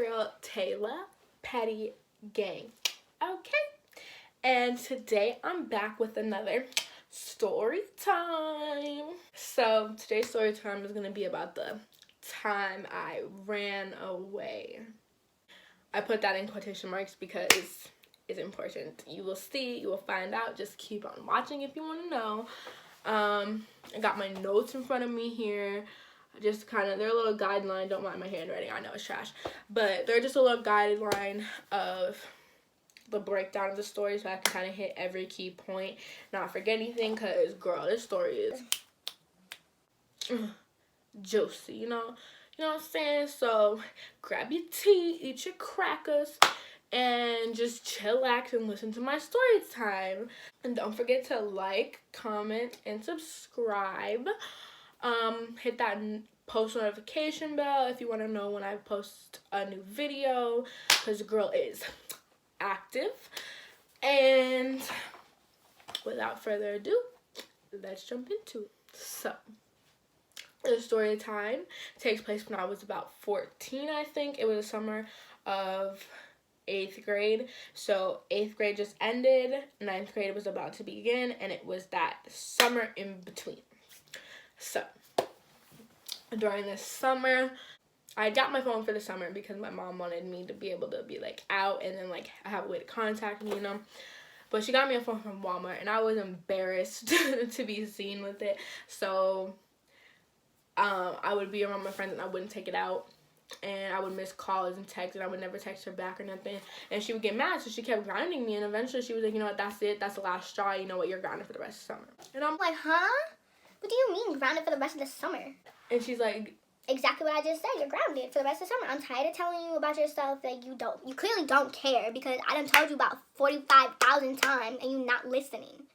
girl Taylor, Patty Gang. Okay, and today I'm back with another story time. So today's story time is gonna be about the time I ran away. I put that in quotation marks because it's important. You will see, you will find out. Just keep on watching if you want to know. I got my notes in front of me here. Just kind of, they're a little guideline. Don't mind my handwriting. I know it's trash. But they're just a little guideline of the breakdown of the story so I can kind of hit every key point. Not forget anything because, girl, this story is juicy, you know? You know what I'm saying? So grab your tea, eat your crackers, and just chillax and listen to my story time. And don't forget to like, comment, and subscribe. Hit that post notification bell if you want to know when I post a new video, because the girl is active. And without further ado, let's jump into it. So the story time takes place when I was about 14, I think. It was the summer of 8th grade. So 8th grade just ended, 9th grade was about to begin, and it was that summer in between. So during this summer, I got my phone for the summer because my mom wanted me to be able to be like out and then like have a way to contact me, you know. But she got me a phone from Walmart and I was embarrassed to be seen with it. So I would be around my friends and I wouldn't take it out, and I would miss calls and texts, and I would never text her back or nothing, and she would get mad. So she kept grounding me, and eventually she was like, you know what, that's it, that's the last straw, you know what, you're grounded for the rest of the summer. And I'm like, huh? What do you mean grounded for the rest of the summer? And she's like, exactly what I just said. You're grounded for the rest of the summer. I'm tired of telling you about yourself that you clearly don't care, because I done told you about 45,000 times and you not listening.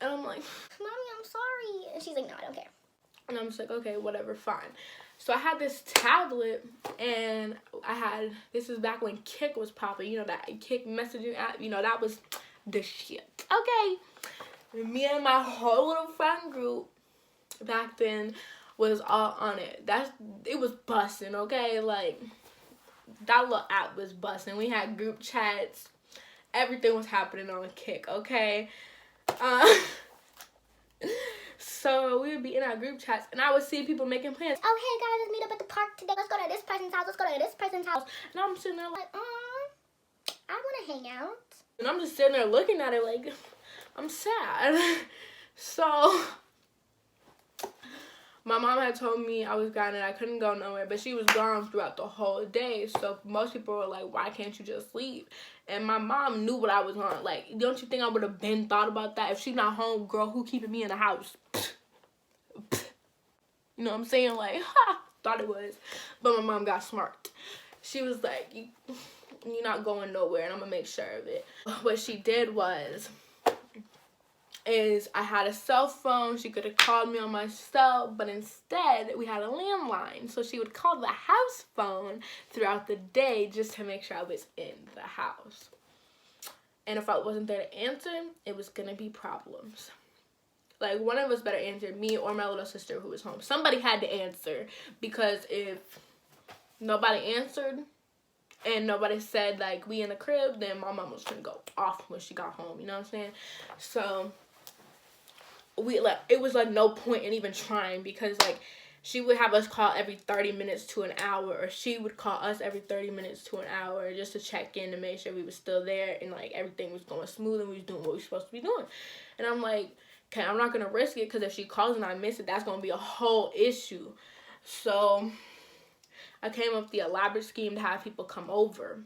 And I'm like, Mommy, I'm sorry. And she's like, no, I don't care. And I'm just like, okay, whatever, fine. So I had this tablet, and this is back when Kik was popping, you know, that Kik messaging app, you know, that was the shit. Okay. Me and my whole little friend group back then was all on it. It was busting, okay? Like, that little app was busting. We had group chats. Everything was happening on Kik, okay? So we would be in our group chats, and I would see people making plans. Oh, hey guys, let's meet up at the park today. Let's go to this person's house. Let's go to this person's house. And I'm sitting there like, I want to hang out. And I'm just sitting there looking at it like, I'm sad. So my mom had told me I was grounded, I couldn't go nowhere, but she was gone throughout the whole day. So most people were like, why can't you just leave? And my mom knew what I was on. Like, don't you think I would have been thought about that? If she's not home, girl, who keeping me in the house? You know what I'm saying? Like, ha, thought it was. But my mom got smart. She was like, you're not going nowhere, and I'm going to make sure of it. What she did is I had a cell phone. She could have called me on my cell, but instead we had a landline. So she would call the house phone throughout the day just to make sure I was in the house. And if I wasn't there to answer, it was going to be problems. Like, one of us better answer, me or my little sister who was home. Somebody had to answer, because if nobody answered and nobody said, like, we in the crib, then my mom was going to go off when she got home. You know what I'm saying? So it was like no point in even trying, because like she would have us call every 30 minutes to an hour, or she would call us every 30 minutes to an hour just to check in to make sure we were still there and like everything was going smooth and we was doing what we were supposed to be doing. And I'm like, okay, I'm not gonna risk it, because if she calls and I miss it, that's gonna be a whole issue. So I came up with the elaborate scheme to have people come over.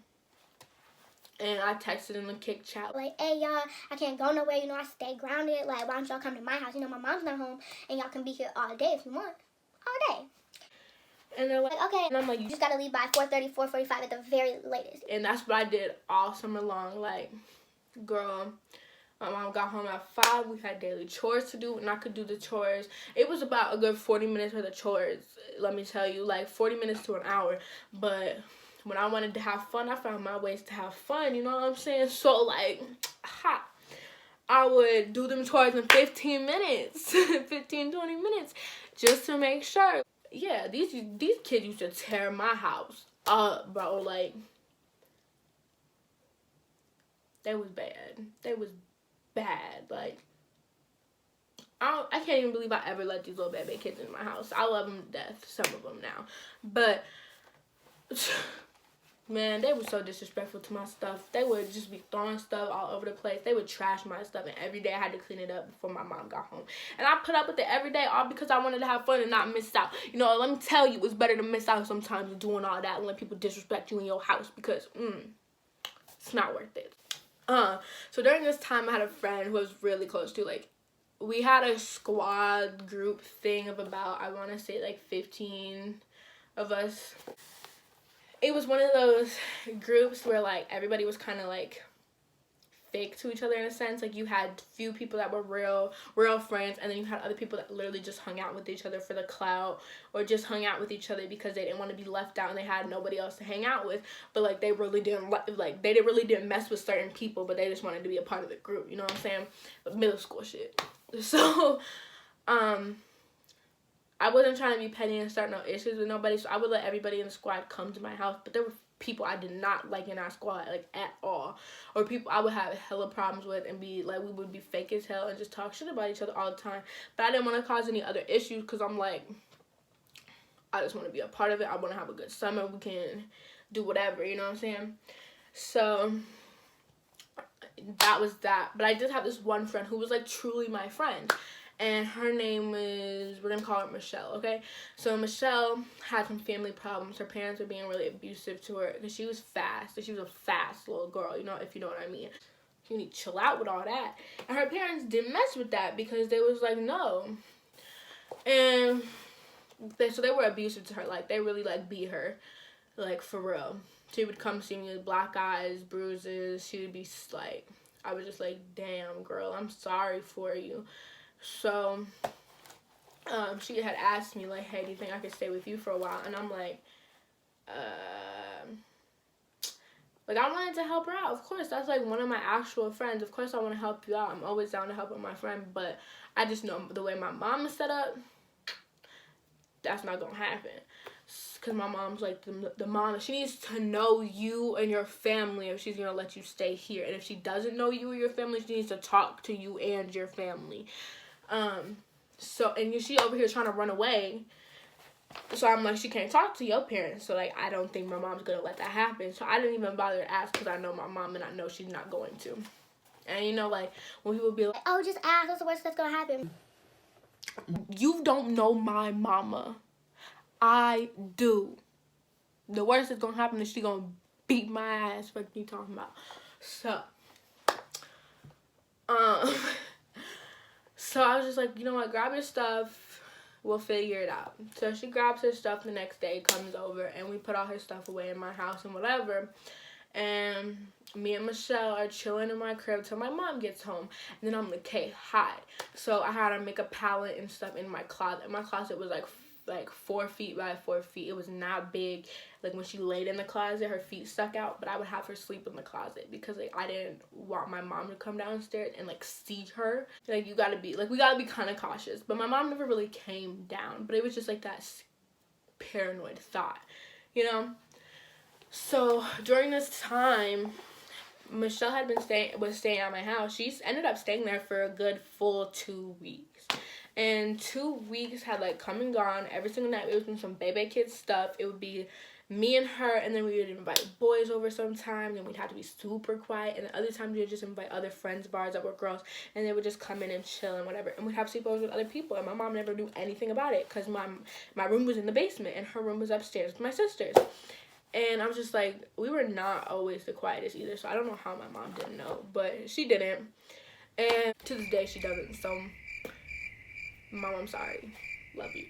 And I texted in the Kik chat. Like, hey, y'all, I can't go nowhere. You know, I stay grounded. Like, why don't y'all come to my house? You know, my mom's not home. And y'all can be here all day if you want. All day. And they're like, okay. And I'm like, you just got to leave by 4:30, 4:45 at the very latest. And that's what I did all summer long. Like, girl, my mom got home at 5. We had daily chores to do, and I could do the chores. It was about a good 40 minutes worth of chores, let me tell you. Like, 40 minutes to an hour. But when I wanted to have fun, I found my ways to have fun, you know what I'm saying? So, like, I would do them chores in 15 minutes, 15, 20 minutes, just to make sure. Yeah, these kids used to tear my house up, bro. Like, They was bad. They was bad. Like, I can't even believe I ever let these little baby kids in my house. I love them to death, some of them now. But, man, they were so disrespectful to my stuff. They would just be throwing stuff all over the place. They would trash my stuff, and every day I had to clean it up before my mom got home. And I put up with it every day, all because I wanted to have fun and not miss out. You know, let me tell you, it's better to miss out sometimes than doing all that and let people disrespect you in your house, because, it's not worth it. So during this time, I had a friend who I was really close to. Like, we had a squad group thing of about, I want to say, like 15 of us. It was one of those groups where, like, everybody was kind of, like, fake to each other in a sense. Like, you had few people that were real friends, and then you had other people that literally just hung out with each other for the clout, or just hung out with each other because they didn't want to be left out and they had nobody else to hang out with. But, like, they really didn't mess with certain people, but they just wanted to be a part of the group, you know what I'm saying? But middle school shit. So I wasn't trying to be petty and start no issues with nobody, so I would let everybody in the squad come to my house. But there were people I did not like in our squad, like, at all. Or people I would have hella problems with and be, like, we would be fake as hell and just talk shit about each other all the time. But I didn't want to cause any other issues, because I'm like, I just want to be a part of it. I want to have a good summer. We can do whatever, you know what I'm saying? So that was that. But I did have this one friend who was, like, truly my friend. And her name is, we're going to call her Michelle, okay? So Michelle had some family problems. Her parents were being really abusive to her because she was fast. She was a fast little girl, you know, if you know what I mean. You need to chill out with all that. And her parents didn't mess with that because they was like, no. And so they were abusive to her. Like, they really, like, beat her, like, for real. She would come see me with black eyes, bruises. She would be like, I was just like, damn, girl, I'm sorry for you. So, she had asked me, like, hey, do you think I could stay with you for a while? And I'm like, I wanted to help her out. Of course, that's, like, one of my actual friends. Of course, I want to help you out. I'm always down to help out my friend. But I just know the way my mom is set up, that's not going to happen. Because my mom's, like, the mom, she needs to know you and your family if she's going to let you stay here. And if she doesn't know you or your family, she needs to talk to you and your family. So, and she over here trying to run away. So I'm like, she can't talk to your parents. So, like, I don't think my mom's going to let that happen. So I didn't even bother to ask because I know my mom and I know she's not going to. And, you know, like, when people be like, oh, just ask, what's the worst that's going to happen? You don't know my mama. I do. The worst that's going to happen is she going to beat my ass. What you talking about? So, so I was just like, you know what, grab your stuff, we'll figure it out. So she grabs her stuff the next day, comes over, and we put all her stuff away in my house and whatever. And me and Michelle are chilling in my crib till my mom gets home. And then I'm like, okay, hide. So I had her make a pallet and stuff in my closet. My closet was like 4 feet by 4 feet. It was not big. Like, when she laid in the closet, her feet stuck out, but I would have her sleep in the closet because, like, I didn't want my mom to come downstairs and, like, see her. Like, we gotta be kind of cautious. But my mom never really came down, but it was just like that paranoid thought, you know? So during this time, Michelle had was staying at my house. She ended up staying there for a good full 2 weeks. And 2 weeks had, like, come and gone. Every single night we would do some baby kid stuff. It would be me and her, and then we would invite boys over sometimes, and we'd have to be super quiet. And the other times we would just invite other friends of ours that were girls, and they would just come in and chill and whatever. And we'd have sleepovers with other people, and my mom never knew anything about it because my room was in the basement, and her room was upstairs with my sisters. And I was just like, we were not always the quietest either, so I don't know how my mom didn't know, but she didn't. And to this day, she doesn't, so Mom, I'm sorry. Love you.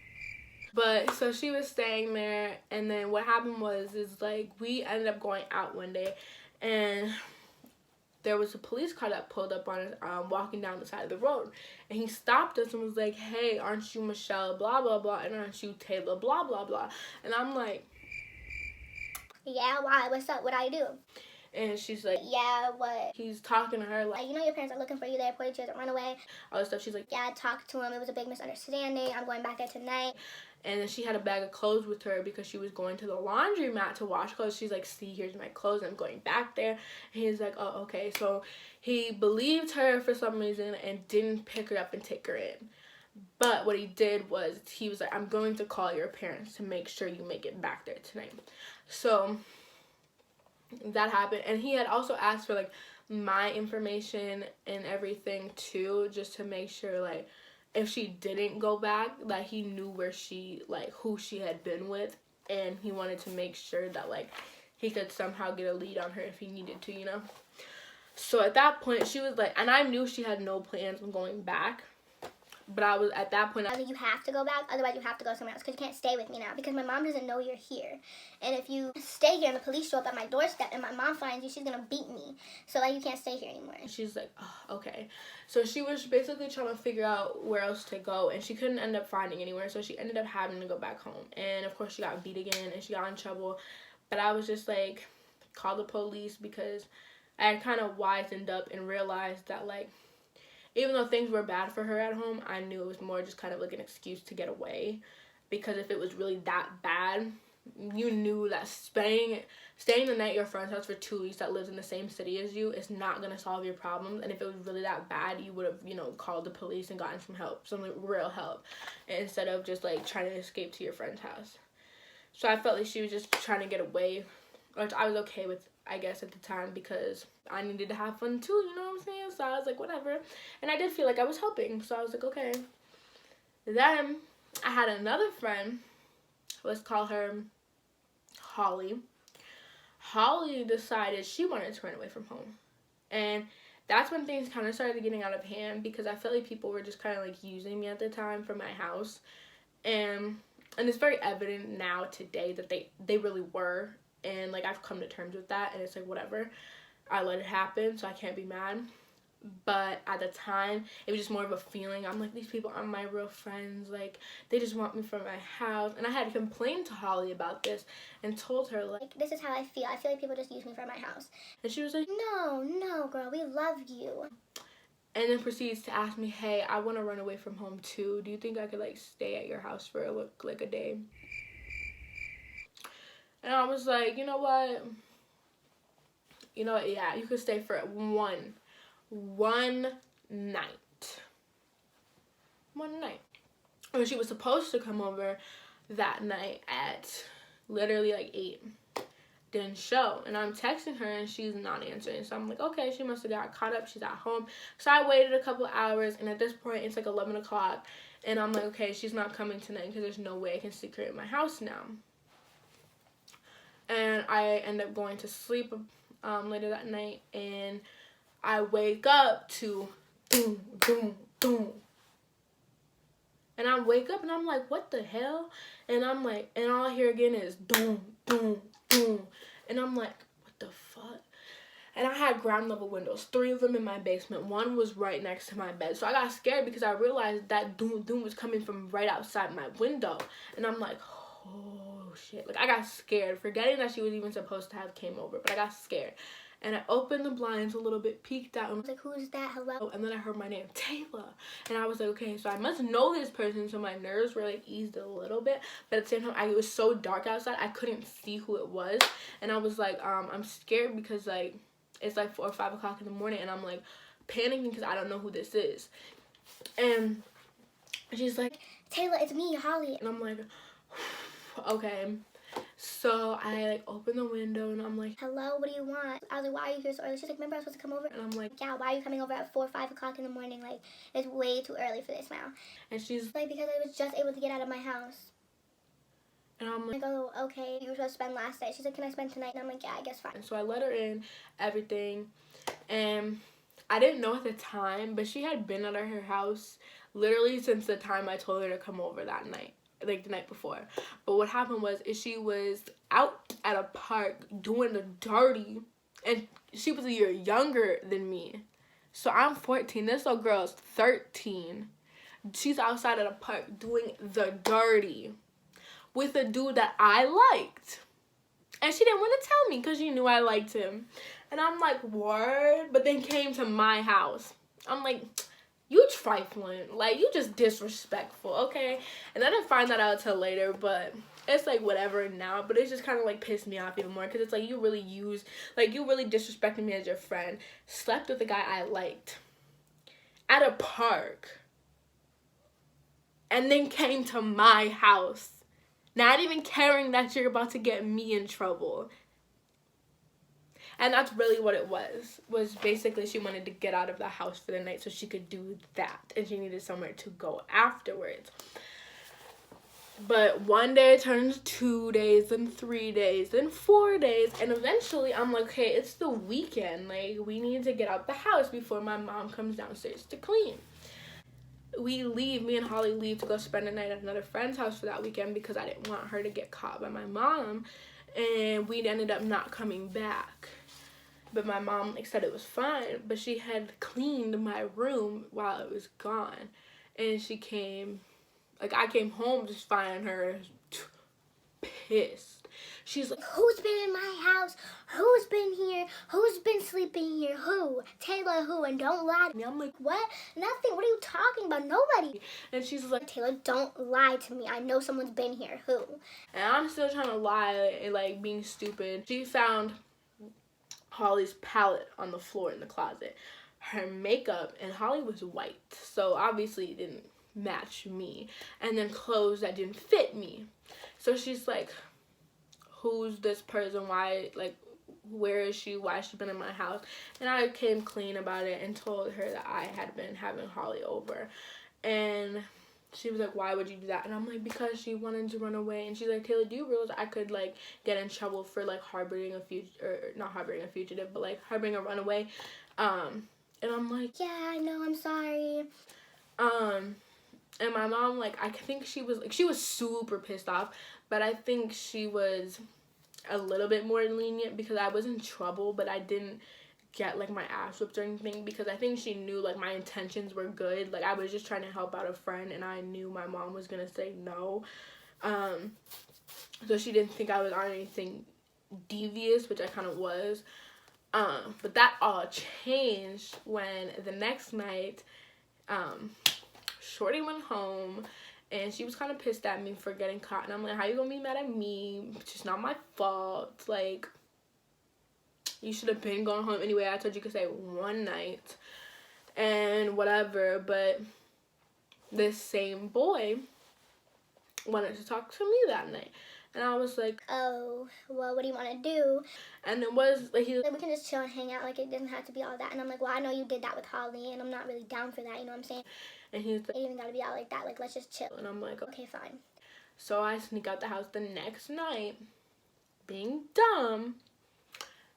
But, so she was staying there, and then what happened is, like, we ended up going out one day, and there was a police car that pulled up on us, walking down the side of the road, and he stopped us and was like, hey, aren't you Michelle, blah, blah, blah, and aren't you Taylor, blah, blah, blah, and I'm like, yeah, why? What's up? What I do? And she's like, yeah, what? He's talking to her like, you know your parents are looking for you. They reported you as a runaway. All this stuff. She's like, yeah, I talked to him. It was a big misunderstanding. I'm going back there tonight. And then she had a bag of clothes with her because she was going to the laundromat to wash clothes. She's like, see, here's my clothes. I'm going back there. And he's like, oh, okay. So he believed her for some reason and didn't pick her up and take her in. But what he did was he was like, I'm going to call your parents to make sure you make it back there tonight. So that happened. And he had also asked for, like, my information and everything, too, just to make sure, like, if she didn't go back, that he knew where she, like, who she had been with. And he wanted to make sure that, like, he could somehow get a lead on her if he needed to, you know? So at that point, she was like, and I knew she had no plans on going back. But I was, at that point, you have to go back, otherwise you have to go somewhere else, because you can't stay with me now, because my mom doesn't know you're here. And if you stay here and the police show up at my doorstep and my mom finds you, she's gonna beat me. So, like, you can't stay here anymore. She's like, oh, okay. So she was basically trying to figure out where else to go, and she couldn't end up finding anywhere, so she ended up having to go back home. And of course she got beat again and she got in trouble. But I was just like, call the police, because I had kind of wisened up and realized that, like, even though things were bad for her at home, I knew it was more just kind of like an excuse to get away. Because if it was really that bad, you knew that staying the night at your friend's house for 2 weeks that lives in the same city as you is not going to solve your problems. And if it was really that bad, you would have, you know, called the police and gotten some help, some like, real help, instead of just like trying to escape to your friend's house. So I felt like she was just trying to get away, which I was okay with, I guess, at the time, because I needed to have fun too, you know what I'm saying? So I was like, whatever. And I did feel like I was helping, so I was like, okay. Then I had another friend, let's call her Holly. Holly decided she wanted to run away from home. And that's when things kind of started getting out of hand, because I felt like people were just kind of like using me at the time for my house. And it's very evident now today that they really were. And, like, I've come to terms with that, and it's like, whatever. I let it happen, so I can't be mad. But at the time, it was just more of a feeling. I'm like, these people aren't my real friends. Like, they just want me for my house. And I had complained to Holly about this and told her, like, this is how I feel. I feel like people just use me for my house. And she was like, no, girl, we love you. And then proceeds to ask me, hey, I want to run away from home, too. Do you think I could, like, stay at your house for, like, a day? And I was like, you know what? Yeah, you could stay for one night. One night. And she was supposed to come over that night at literally like 8. Didn't show. And I'm texting her and she's not answering. So I'm like, okay, she must have got caught up. She's at home. So I waited a couple hours, and at this point it's like 11 o'clock. And I'm like, okay, she's not coming tonight, because there's no way I can stick her in my house now. And I end up going to sleep later that night, and I wake up to boom, boom, boom. And I wake up and I'm like, what the hell? And I'm like, and all I hear again is boom, boom, boom. And I'm like, what the fuck? And I had ground level windows, 3 of them in my basement. One was right next to my bed. So I got scared because I realized that doom, doom was coming from right outside my window. And I'm like, oh shit. Like, I got scared, forgetting that she was even supposed to have came over, but I got scared. And I opened the blinds a little bit, peeked out, and I was like, who's that? Hello? And then I heard my name, Taylor. And I was like, okay, so I must know this person, so my nerves were like eased a little bit. But at the same time, it was so dark outside, I couldn't see who it was. And I was like, I'm scared because, like, it's like 4 or 5 o'clock in the morning, and I'm like panicking because I don't know who this is. And she's like, Taylor, it's me, Holly. And I'm like, okay. So I like open the window and I'm like, hello, what do you want? I was like, why are you here so early? She's like, remember I was supposed to come over? And I'm like, yeah, why are you coming over at 4 or 5 o'clock in the morning? Like, it's way too early for this now. And she's like, because I was just able to get out of my house. And I'm like, oh, okay, you were supposed to spend last night. She's like, can I spend tonight? And I'm like, yeah, I guess fine. And so I let her in, everything. And I didn't know at the time, but she had been at her house literally since the time I told her to come over that night. Like the night before. But what happened was she was out at a park doing the dirty, and she was a year younger than me. So I'm 14. This little girl's 13. She's outside at a park doing the dirty with a dude that I liked. And she didn't want to tell me because she knew I liked him. And I'm like, word? But then came to my house. I'm like, you trifling, like, you just disrespectful, okay? And I didn't find that out till later, but it's like whatever now. But it's just kind of like pissed me off even more, because it's like you really disrespected me as your friend, slept with a guy I liked at a park, and then came to my house, not even caring that you're about to get me in trouble. And that's really what it was basically she wanted to get out of the house for the night so she could do that, and she needed somewhere to go afterwards. But one day turns 2 days, then 3 days, then 4 days, and eventually I'm like, okay, it's the weekend, like, we need to get out the house before my mom comes downstairs to clean. Me and Holly leave to go spend the night at another friend's house for that weekend, because I didn't want her to get caught by my mom, and we ended up not coming back. But my mom said it was fine, but she had cleaned my room while it was gone. And she came, like, I came home just finding her pissed. She's like, who's been in my house? Who's been here? Who's been sleeping here? Who? Taylor, who? And don't lie to me. I'm like, what? Nothing. What are you talking about? Nobody. And she's like, Taylor, don't lie to me. I know someone's been here. Who? And I'm still trying to lie and, like, being stupid. She found Holly's palette on the floor in the closet, her makeup, and Holly was white, so obviously it didn't match me, and then clothes that didn't fit me. So she's like, who's this person? Why, like, where is she? Why has she been in my house? And I came clean about it and told her that I had been having Holly over, and she was like, why would you do that? And I'm like, because she wanted to run away. And she's like, Taylor, do you realize I could, like, get in trouble for, like, harboring a fugitive, but, like, harboring a runaway? And I'm like, yeah, I know, I'm sorry. And my mom, like, I think she was super pissed off, but I think she was a little bit more lenient, because I was in trouble, but I didn't get, like, my ass whipped or anything, because I think she knew, like, my intentions were good. Like, I was just trying to help out a friend, and I knew my mom was gonna say no. So she didn't think I was on anything devious, which I kind of was. But that all changed when the next night, Shorty went home, and she was kind of pissed at me for getting caught. And I'm like, how you gonna be mad at me? It's just not my fault. Like, you should have been going home anyway. I told you could stay one night and whatever. But this same boy wanted to talk to me that night. And I was like, oh, well, what do you want to do? And it was like, we can just chill and hang out. Like, it doesn't have to be all that. And I'm like, well, I know you did that with Holly, and I'm not really down for that. You know what I'm saying? And he's like, it even got to be out like that. Like, let's just chill. And I'm like, okay, fine. So I sneak out the house the next night, being dumb,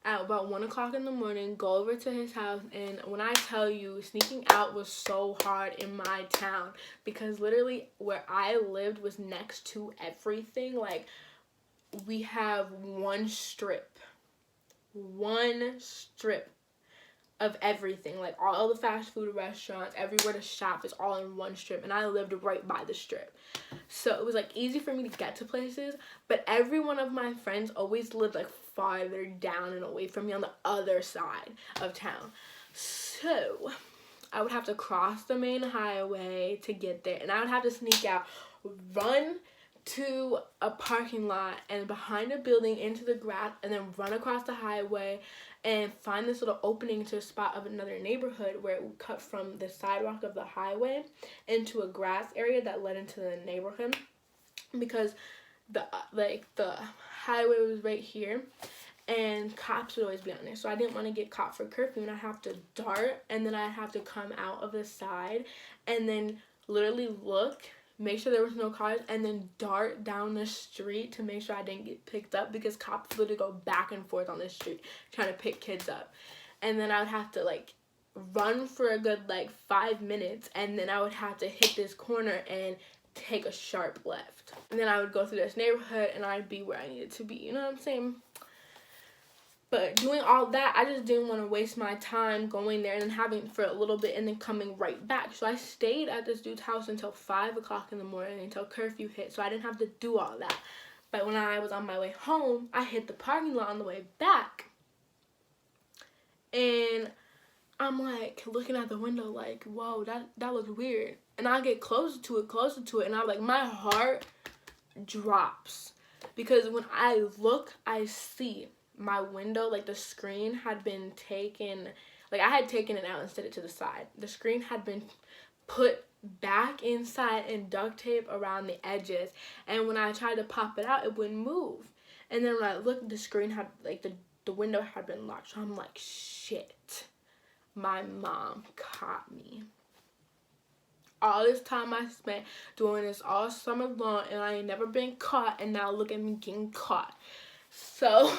at about 1 o'clock in the morning, go over to his house. And when I tell you, sneaking out was so hard in my town, because literally where I lived was next to everything. Like, we have one strip of everything. Like, all the fast food restaurants, everywhere to shop is all in one strip, and I lived right by the strip. So it was, like, easy for me to get to places, but every one of my friends always lived, like, farther down and away from me on the other side of town. So I would have to cross the main highway to get there, and I would have to sneak out, run to a parking lot and behind a building into the grass, and then run across the highway and find this little opening to a spot of another neighborhood where it would cut from the sidewalk of the highway into a grass area that led into the neighborhood, because the highway was right here and cops would always be on there. So I didn't want to get caught for curfew, and I'd have to dart, and then I'd have to come out of the side and then literally look, make sure there was no cars, and then dart down the street to make sure I didn't get picked up, because cops literally go back and forth on the street trying to pick kids up. And then I would have to, like, run for a good, like, 5 minutes, and then I would have to hit this corner and take a sharp left. And then I would go through this neighborhood, and I'd be where I needed to be, you know what I'm saying? But doing all that, I just didn't want to waste my time going there and then having for a little bit and then coming right back. So I stayed at this dude's house until 5 o'clock in the morning, until curfew hit, so I didn't have to do all that. But when I was on my way home, I hit the parking lot on the way back. And I'm like looking at the window like, whoa, that looks weird. And I get closer to it, and I'm like, my heart drops. Because when I look, I see my window, like the screen had been taken, like I had taken it out and set it to the side. The screen had been put back inside and duct tape around the edges. And when I tried to pop it out, it wouldn't move. And then when I looked, the screen had, like the window had been locked. So I'm like, shit. My mom caught me. All this time I spent doing this all summer long, and I ain't never been caught, and now look at me getting caught. So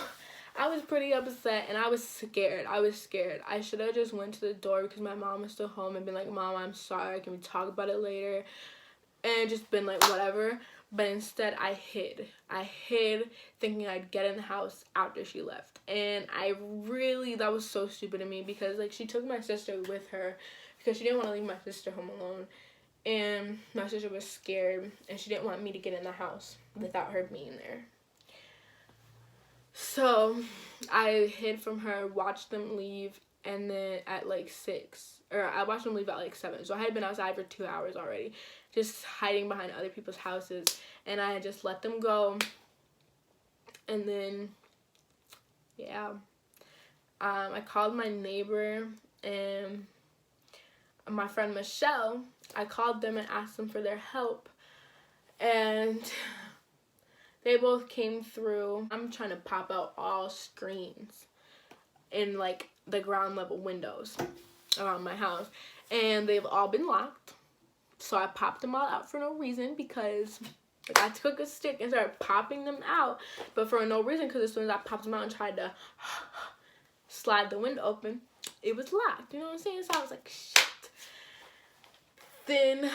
I was pretty upset, and I was scared. I should have just went to the door because my mom was still home and been like, Mom, I'm sorry, can we talk about it later? And just been like, whatever. But instead I hid thinking I'd get in the house after she left. And that was so stupid of me, because like she took my sister with her because she didn't want to leave my sister home alone. And my sister was scared, and she didn't want me to get in the house without her being there. So I hid from her, watched them leave, and then at like 6, or I watched them leave at like 7. So I had been outside for 2 hours already, just hiding behind other people's houses. And I had just let them go. And then, yeah, I called my neighbor and my friend Michelle. I called them and asked them for their help, and they both came through. I'm trying to pop out all screens in like the ground level windows around my house, and they've all been locked. So I popped them all out for no reason, because like I took a stick and started popping them out, but for no reason, because as soon as I popped them out and tried to slide the window open, it was locked. You know what I'm saying? So I was like, shit. Then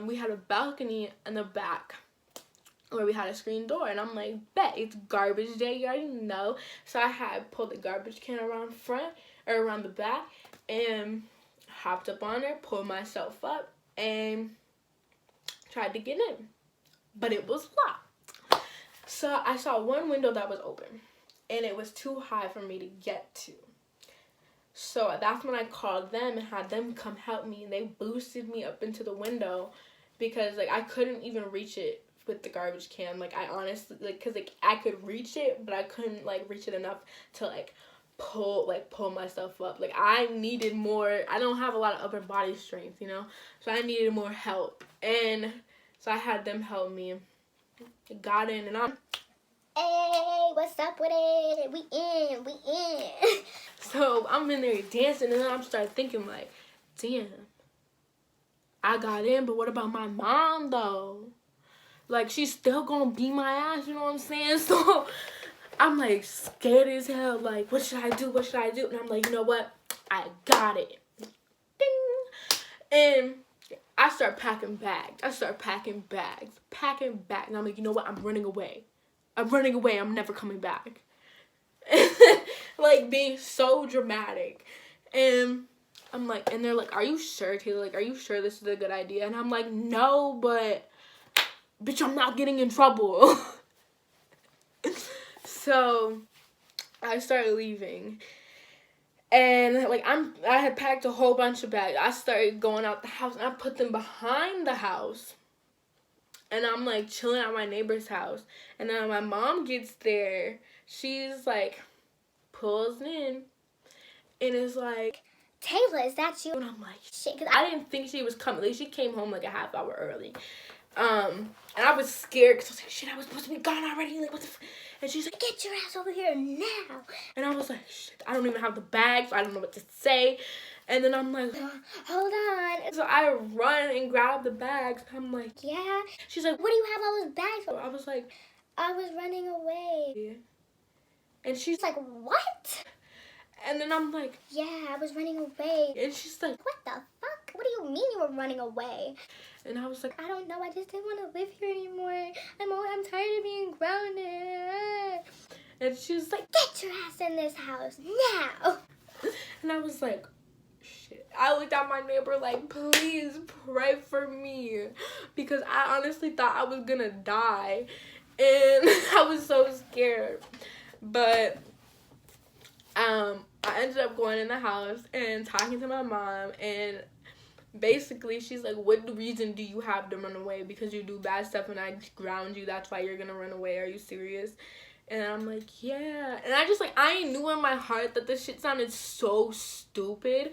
we had a balcony in the back where we had a screen door, and I'm like, bet, it's garbage day, you already know. So I had pulled the garbage can around around the back, and hopped up on it, pulled myself up, and tried to get in, but it was locked. So I saw one window that was open, and it was too high for me to get to. So that's when I called them and had them come help me, and they boosted me up into the window, because like I couldn't even reach it with the garbage can. Like I honestly, like, cause like I could reach it, but I couldn't like reach it enough to like pull myself up. Like I needed more. I don't have a lot of upper body strength, you know, so I needed more help. And so I had them help me. Got in, and I'm, hey, what's up with it? We in. so I'm in there dancing, and then I'm started thinking like, damn, I got in, but what about my mom though? Like, she's still gonna beat my ass, you know what I'm saying? So I'm like scared as hell. Like, what should I do? And I'm like, you know what? I got it. Ding. And I start packing bags. And I'm like, you know what? I'm running away. I'm never coming back. Like, being so dramatic. And I'm like, and they're like, are you sure, Taylor? Like, are you sure this is a good idea? And I'm like, no, but bitch, I'm not getting in trouble. So I started leaving, and like I had packed a whole bunch of bags. I started going out the house, and I put them behind the house, and I'm like chilling at my neighbor's house. And then my mom gets there, she's like pulls in and is like, Taylor, is that you? and I'm like, shit, cause I didn't think she was coming. Like, she came home like a half hour early. And I was scared because I was like, shit, I was supposed to be gone already. Like, what the And she's like, get your ass over here now. And I was like, shit, I don't even have the bag, so I don't know what to say. And then I'm like, hold on. So I run and grab the bags. I'm like, yeah. She's like, what do you have all those bags for? I was like, I was running away. And she's like, what? And then I'm like, yeah, I was running away. And she's like, what the fuck? What do you mean you were running away? And I was like, I don't know. I just didn't want to live here anymore. I'm tired of being grounded. And she was like, get your ass in this house now. And I was like, shit. I looked at my neighbor like, please pray for me, because I honestly thought I was gonna die, and I was so scared. But I I ended up going in the house and talking to my mom, and basically she's like, what reason do you have to run away? Because you do bad stuff and I ground you, that's why you're gonna run away? Are you serious? And I'm like, yeah. And I knew in my heart that this shit sounded so stupid,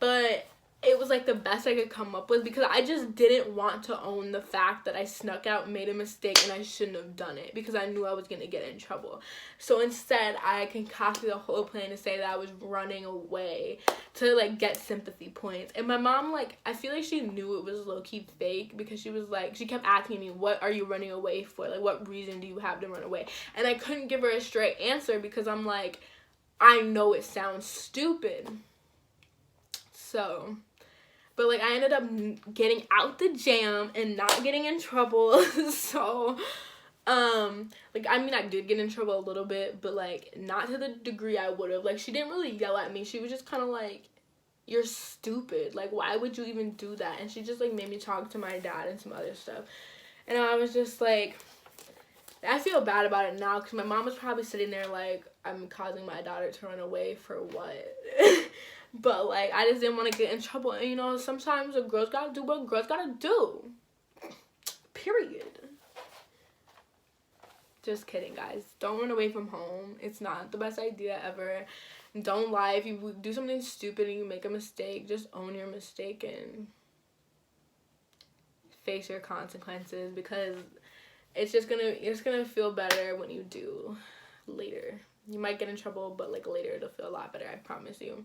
but it was like the best I could come up with, because I just didn't want to own the fact that I snuck out, made a mistake, and I shouldn't have done it, because I knew I was going to get in trouble. So instead, I concocted the whole plan to say that I was running away to like get sympathy points. And my mom, like, I feel like she knew it was low-key fake, because she was like, she kept asking me, what are you running away for? Like, what reason do you have to run away? And I couldn't give her a straight answer, because I'm like, I know it sounds stupid. So, but like, I ended up getting out the jam and not getting in trouble. So, like, I mean, I did get in trouble a little bit, but like, not to the degree I would have. Like, she didn't really yell at me. She was just kind of like, you're stupid. Like, why would you even do that? And she just like made me talk to my dad and some other stuff. And I was just like, I feel bad about it now, because my mom was probably sitting there like, I'm causing my daughter to run away for what? But like, I just didn't want to get in trouble. And you know, sometimes a girl's gotta do what a girl's gotta do. Period. Just kidding, guys. Don't run away from home. It's not the best idea ever. Don't lie. If you do something stupid and you make a mistake, just own your mistake and face your consequences, because it's gonna feel better when you do later. You might get in trouble, but like later it'll feel a lot better, I promise you.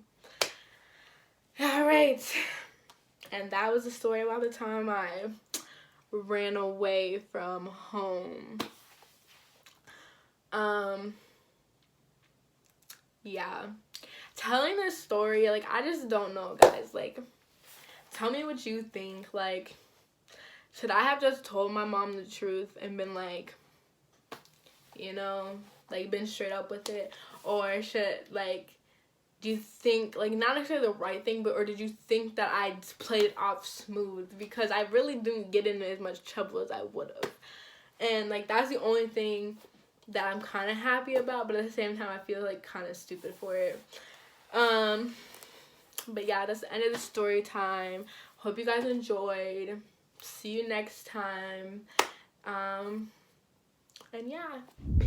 Alright. And that was the story about the time I ran away from home. Yeah. Telling this story, like, I just don't know, guys. Like, tell me what you think. Like, should I have just told my mom the truth and been like, you know, like, been straight up with it? Or should, like, do you think, like, not necessarily the right thing, but, or did you think that I played it off smooth? Because I really didn't get into as much trouble as I would have. And, like, that's the only thing that I'm kind of happy about, but at the same time, I feel, like, kind of stupid for it. But yeah, that's the end of the story time. Hope you guys enjoyed. See you next time. And yeah, peace.